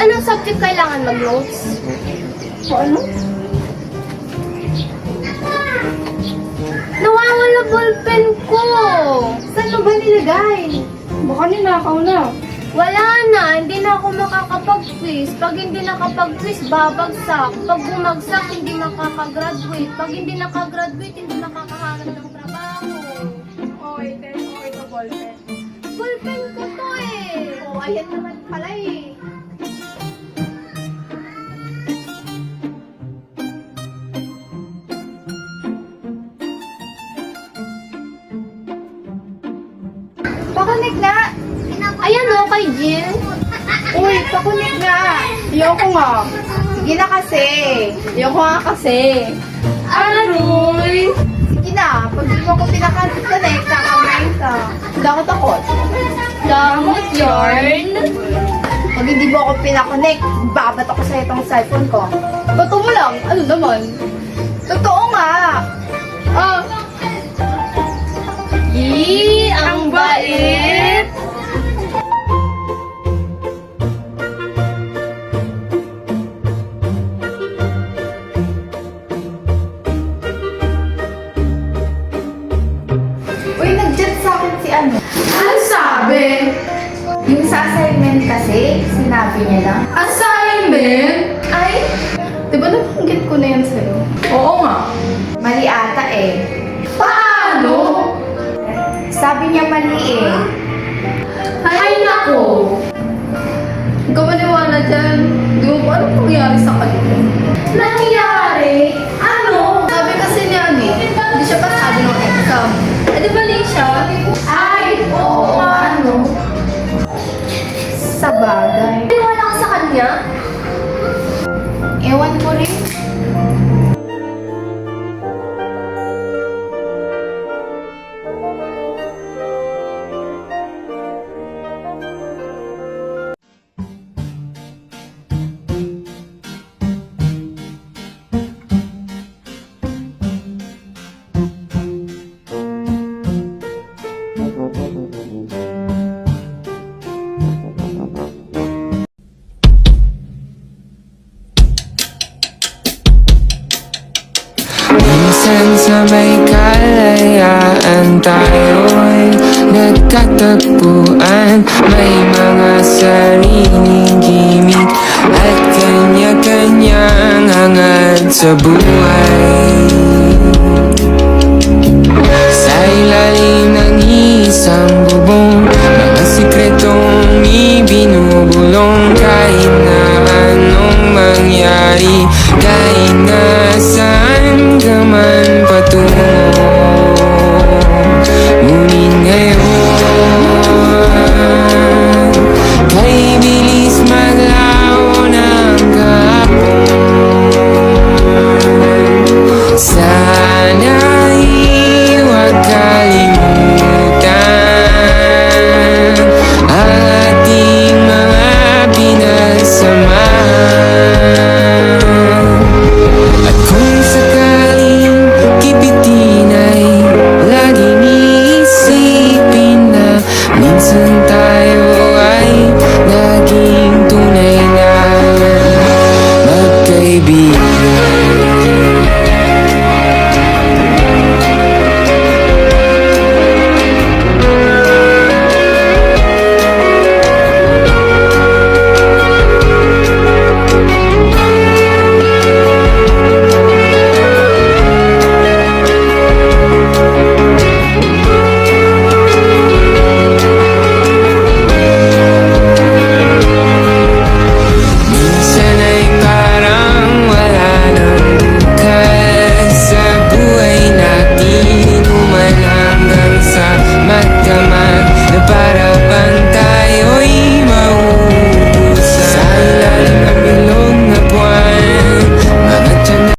anong subject kailangan mag-notes? O ano? Nawawala ballpen ko! Saan mo ba nilagay? Baka ninakaw na. Wala na, hindi na ako makakapag-quiz. Pag hindi nakapag-quiz, babagsak. Pag bumagsak, hindi makakagraduate. Pag hindi nakagraduate, hindi makakahanap ng trabaho. Okay, then okay to ballpen. Ballpen ko to eh! O, ayan naman pala eh. Pakunik nga! Ayan o, kay Jill. Uy, pakunik nga! Ayoko nga. Sige na kasi. Ayoko nga kasi. Aroy! Sige na, pag di mo ko pinaka-connect, kakamain ka. Hindi ako takot. Damot yarn. Pag hindi mo ako pinakonect, babat ako sa itong cellphone ko. Bato mo lang, ano naman? Totoo nga! Ah, Yee, ang bait! uy, nag-chat sa akin si ano. Ano sabi? Yung sa assignment kasi, sinabi niya lang. Assignment? Ay, di ba nabanggit ko na yan sa'yo? Oo nga. Mali ata eh. Paano? Sabi niya mali eh. Ay, nako! Huwag ka maniwala dyan. Di mo pa anong nangyari sa kanila. Nangyari? Ano? Sabi kasi niya ano eh, hindi siya pasado ng exam. Eh di mali siya? Ay, oo nga, ano? Sa bagay. Wala ka sa kanya? Ewan ko rin. Minsan sa may kalayaan tayo'y nagkatagpuan. May mga sariling gimmick at kanya-kanyang hangad sa buhay.